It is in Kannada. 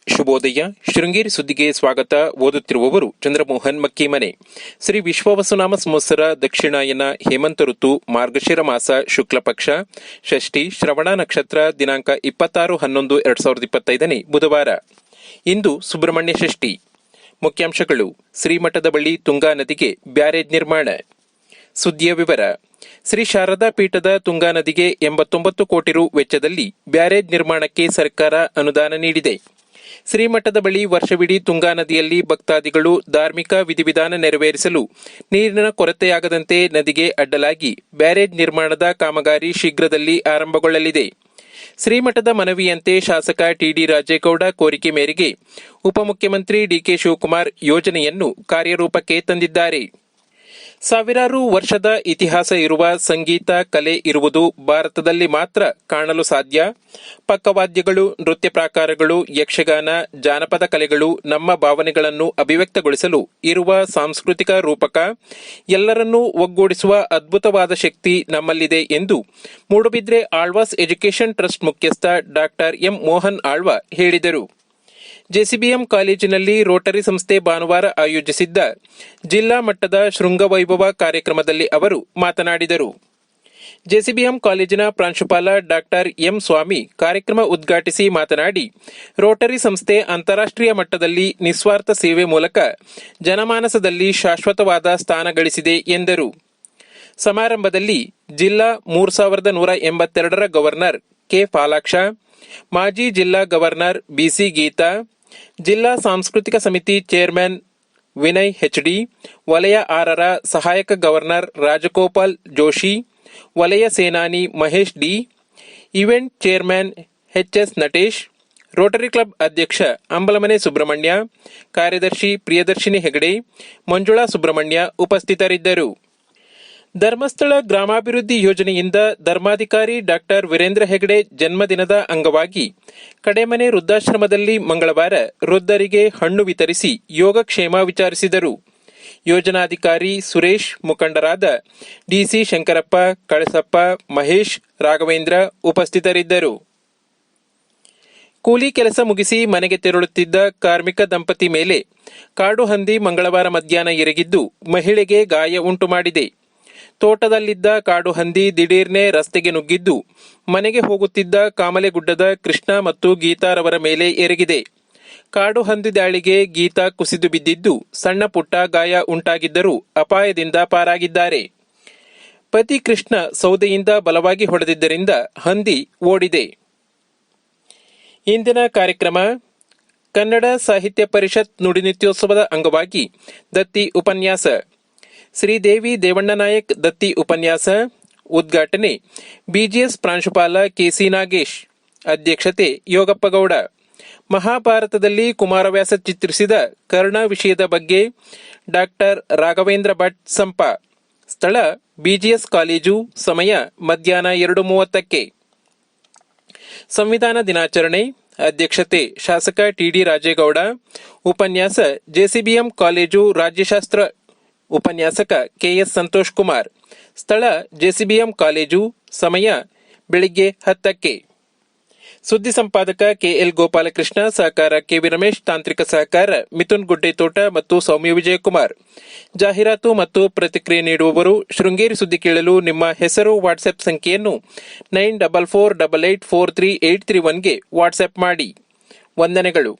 ಶುಭೋದಯ. ಶೃಂಗೇರಿ ಸುದ್ದಿಗೆ ಸ್ವಾಗತ. ಓದುತ್ತಿರುವವರು ಚಂದ್ರಮೋಹನ್ ಮಕ್ಕಿಮನೆ. ಶ್ರೀ ವಿಶ್ವವಸುನಾಮ ಸಂವತ್ಸರ ದಕ್ಷಿಣಾಯನ ಹೇಮಂತ ಋತು ಮಾರ್ಗಶಿರ ಮಾಸ ಶುಕ್ಲ ಪಕ್ಷ ಷಷ್ಠಿ ಶ್ರವಣ ನಕ್ಷತ್ರ ದಿನಾಂಕ 26/11/2025 ಬುಧವಾರ. ಇಂದು ಸುಬ್ರಹ್ಮಣ್ಯ ಷಷ್ಠಿ. ಮುಖ್ಯಾಂಶಗಳು: ಶ್ರೀಮಠದ ಬಳಿ ತುಂಗಾ ನದಿಗೆ ಬ್ಯಾರೇಜ್ ನಿರ್ಮಾಣ. ಸುದ್ದಿಯ ವಿವರ. ಶ್ರೀ ಶಾರದಾ ಪೀಠದ ತುಂಗಾ ನದಿಗೆ 89 ಕೋಟಿ ರು ವೆಚ್ಚದಲ್ಲಿ ಬ್ಯಾರೇಜ್ ನಿರ್ಮಾಣಕ್ಕೆ ಸರ್ಕಾರ ಅನುದಾನ ನೀಡಿದೆ. ಶ್ರೀಮಠದ ಬಳಿ ವರ್ಷವಿಡೀ ತುಂಗಾ ನದಿಯಲ್ಲಿ ಭಕ್ತಾದಿಗಳು ಧಾರ್ಮಿಕ ವಿಧಿವಿಧಾನ ನೆರವೇರಿಸಲು ನೀರಿನ ಕೊರತೆಯಾಗದಂತೆ ನದಿಗೆ ಅಡ್ಡಲಾಗಿ ಬ್ಯಾರೇಜ್ ನಿರ್ಮಾಣದ ಕಾಮಗಾರಿ ಶೀಘ್ರದಲ್ಲಿ ಆರಂಭಗೊಳ್ಳಲಿದೆ. ಶ್ರೀಮಠದ ಮನವಿಯಂತೆ ಶಾಸಕ ಟಿಡಿ ರಾಜೇಗೌಡ ಕೋರಿಕೆ ಮೇರೆಗೆ ಉಪಮುಖ್ಯಮಂತ್ರಿ ಡಿಕೆ ಶಿವಕುಮಾರ್ ಯೋಜನೆಯನ್ನು ಕಾರ್ಯರೂಪಕ್ಕೆ ತಂದಿದ್ದಾರೆ. ಸಾವಿರಾರು ವರ್ಷದ ಇತಿಹಾಸ ಇರುವ ಸಂಗೀತ ಕಲೆ ಇರುವುದು ಭಾರತದಲ್ಲಿ ಮಾತ್ರ ಕಾಣಲು ಸಾಧ್ಯ. ಪಕ್ಕವಾದ್ಯಗಳು, ನೃತ್ಯ ಪ್ರಾಕಾರಗಳು, ಯಕ್ಷಗಾನ, ಜಾನಪದ ಕಲೆಗಳು ನಮ್ಮ ಭಾವನೆಗಳನ್ನು ಅಭಿವ್ಯಕ್ತಗೊಳಿಸಲು ಇರುವ ಸಾಂಸ್ಕೃತಿಕ ರೂಪಕ. ಎಲ್ಲರನ್ನೂ ಒಗ್ಗೂಡಿಸುವ ಅದ್ಭುತವಾದ ಶಕ್ತಿ ನಮ್ಮಲ್ಲಿದೆ ಎಂದು ಮೂಡುಬಿದ್ರೆ ಆಳ್ವಾಸ್ ಎಜುಕೇಷನ್ ಟ್ರಸ್ಟ್ ಮುಖ್ಯಸ್ಥ ಡಾ ಎಂ ಮೋಹನ್ ಆಳ್ವ ಹೇಳಿದರು. ಜೆಸಿಬಿಎಂ ಕಾಲೇಜಿನಲ್ಲಿ ರೋಟರಿ ಸಂಸ್ಥೆ ಭಾನುವಾರ ಆಯೋಜಿಸಿದ್ದ ಜಿಲ್ಲಾ ಮಟ್ಟದ ಶೃಂಗವೈಭವ ಕಾರ್ಯಕ್ರಮದಲ್ಲಿ ಅವರು ಮಾತನಾಡಿದರು. ಜೆಸಿಬಿಎಂ ಕಾಲೇಜಿನ ಪ್ರಾಂಶುಪಾಲ ಡಾ ಎಂ ಸ್ವಾಮಿ ಕಾರ್ಯಕ್ರಮ ಉದ್ಘಾಟಿಸಿ ಮಾತನಾಡಿ, ರೋಟರಿ ಸಂಸ್ಥೆ ಅಂತಾರಾಷ್ಟ್ರೀಯ ಮಟ್ಟದಲ್ಲಿ ನಿಸ್ವಾರ್ಥ ಸೇವೆ ಮೂಲಕ ಜನಮಾನಸದಲ್ಲಿ ಶಾಶ್ವತವಾದ ಸ್ಥಾನ ಗಳಿಸಿದೆ ಎಂದರು. ಸಮಾರಂಭದಲ್ಲಿ ಜಿಲ್ಲಾ 3182ರ ಗವರ್ನರ್ ಕೆ ಫಾಲಾಕ್ಷ, ಮಾಜಿ ಜಿಲ್ಲಾ ಗವರ್ನರ್ ಬಿಸಿ ಗೀತಾ, ಜಿಲ್ಲಾ ಸಾಂಸ್ಕೃತಿಕ ಸಮಿತಿ ಚೇರ್ಮನ್ ವಿನಯ್ ಎಚ್ಡಿ, ವಲಯ 6ರ ಸಹಾಯಕ ಗವರ್ನರ್ ರಾಜಗೋಪಾಲ್ ಜೋಶಿ, ವಲಯ ಸೇನಾನಿ Mahesh D, event chairman HS Natesh, Rotary club ಅಧ್ಯಕ್ಷ ಅಂಬಲಮನೆ ಸುಬ್ರಹ್ಮಣ್ಯ, ಕಾರ್ಯದರ್ಶಿ ಪ್ರಿಯದರ್ಶಿನಿ ಹೆಗಡೆ, ಮಂಜುಳಾ ಸುಬ್ರಹ್ಮಣ್ಯ ಉಪಸ್ಥಿತರಿದ್ದರು. ಧರ್ಮಸ್ಥಳ ಗ್ರಾಮಾಭಿವೃದ್ಧಿ ಯೋಜನೆಯಿಂದ ಧರ್ಮಾಧಿಕಾರಿ ಡಾ ವೀರೇಂದ್ರ ಹೆಗಡೆ ಜನ್ಮದಿನದ ಅಂಗವಾಗಿ ಕಡೆಮನೆ ವೃದ್ಧಾಶ್ರಮದಲ್ಲಿ ಮಂಗಳವಾರ ವೃದ್ಧರಿಗೆ ಹಣ್ಣು ವಿತರಿಸಿ ಯೋಗಕ್ಷೇಮ ವಿಚಾರಿಸಿದರು. ಯೋಜನಾಧಿಕಾರಿ ಸುರೇಶ್, ಮುಖಂಡರಾದ ಡಿಸಿ ಶಂಕರಪ್ಪ, ಕಳಸಪ್ಪ, ಮಹೇಶ್, ರಾಘವೇಂದ್ರ ಉಪಸ್ಥಿತರಿದ್ದರು. ಕೂಲಿ ಕೆಲಸ ಮುಗಿಸಿ ಮನೆಗೆ ತೆರಳುತ್ತಿದ್ದ ಕಾರ್ಮಿಕ ದಂಪತಿ ಮೇಲೆ ಕಾಡು ಹಂದಿ ಮಂಗಳವಾರ ಮಧ್ಯಾಹ್ನ ಎರಗಿದ್ದು ಮಹಿಳೆಗೆ ಗಾಯ ಉಂಟು ಮಾಡಿದೆ. ತೋಟದಲ್ಲಿದ್ದ ಕಾಡು ಹಂದಿ ದಿಢೀರ್ನೆ ರಸ್ತೆಗೆ ನುಗ್ಗಿದ್ದು ಮನೆಗೆ ಹೋಗುತ್ತಿದ್ದ ಕಾಮಲೆಗುಡ್ಡದ ಕೃಷ್ಣ ಮತ್ತು ಗೀತಾರವರ ಮೇಲೆ ಎರಗಿದೆ. ಕಾಡು ಹಂದಿ ದಾಳಿಗೆ ಗೀತಾ ಕುಸಿದು ಬಿದ್ದಿದ್ದು ಸಣ್ಣ ಪುಟ್ಟ ಗಾಯ ಉಂಟಾಗಿದ್ದರೂ ಅಪಾಯದಿಂದ ಪಾರಾಗಿದ್ದಾರೆ. ಪತಿ ಕೃಷ್ಣ ಸೌದೆಯಿಂದ ಬಲವಾಗಿ ಹೊಡೆದಿದ್ದರಿಂದ ಹಂದಿ ಓಡಿದೆ. ಇಂದಿನ ಕಾರ್ಯಕ್ರಮ: ಕನ್ನಡ ಸಾಹಿತ್ಯ ಪರಿಷತ್ ನುಡಿನಿತ್ಯೋತ್ಸವದ ಅಂಗವಾಗಿ ದತ್ತಿ ಉಪನ್ಯಾಸ. ಶ್ರೀದೇವಿ ದೇವಣ್ಣನಾಯಕ್ ದತ್ತಿ ಉಪನ್ಯಾಸ. ಉದ್ಘಾಟನೆ ಬಿಜಿಎಸ್ ಪ್ರಾಂಶುಪಾಲ ಕೆಸಿ ನಾಗೇಶ್. ಅಧ್ಯಕ್ಷತೆ ಯೋಗಪ್ಪಗೌಡ. ಮಹಾಭಾರತದಲ್ಲಿ ಕುಮಾರವ್ಯಾಸ ಚಿತ್ರಿಸಿದ ಕರ್ಣ ವಿಷಯದ ಬಗ್ಗೆ ಡಾ ರಾಘವೇಂದ್ರ ಭಟ್ ಸಂಪ. ಸ್ಥಳ ಬಿಜಿಎಸ್ ಕಾಲೇಜು. ಸಮಯ ಮಧ್ಯಾಹ್ನ 2:30. ಸಂವಿಧಾನ ದಿನಾಚರಣೆ. ಅಧ್ಯಕ್ಷತೆ ಶಾಸಕ ಟಿಡಿ ರಾಜೇಗೌಡ. ಉಪನ್ಯಾಸ ಜೆಸಿಬಿಎಂ ಕಾಲೇಜು ರಾಜ್ಯಶಾಸ್ತ್ರ ಉಪನ್ಯಾಸಕ ಕೆಎಸ್ ಸಂತೋಷ್ ಕುಮಾರ್. ಸ್ಥಳ ಜೆಸಿಬಿಎಂ ಕಾಲೇಜು. ಸಮಯ ಬೆಳಿಗ್ಗೆ 10. ಸುದ್ದಿ ಸಂಪಾದಕ ಕೆಎಲ್ ಗೋಪಾಲಕೃಷ್ಣ. ಸಹಕಾರ ಕೆವಿ ರಮೇಶ್. ತಾಂತ್ರಿಕ ಸಹಕಾರ ಮಿಥುನ್ ಗುಡ್ಡೆತೋಟ ಮತ್ತು ಸೌಮ್ಯ ವಿಜಯಕುಮಾರ್. ಜಾಹೀರಾತು ಮತ್ತು ಪ್ರತಿಕ್ರಿಯೆ ನೀಡುವವರು. ಶೃಂಗೇರಿ ಸುದ್ದಿ ಕೇಳಲು ನಿಮ್ಮ ಹೆಸರು, ವಾಟ್ಸ್ಆಪ್ ಸಂಖ್ಯೆಯನ್ನು 9448843831ಗೆ ವಾಟ್ಸ್ಆಪ್ ಮಾಡಿ. ವಂದನೆಗಳು.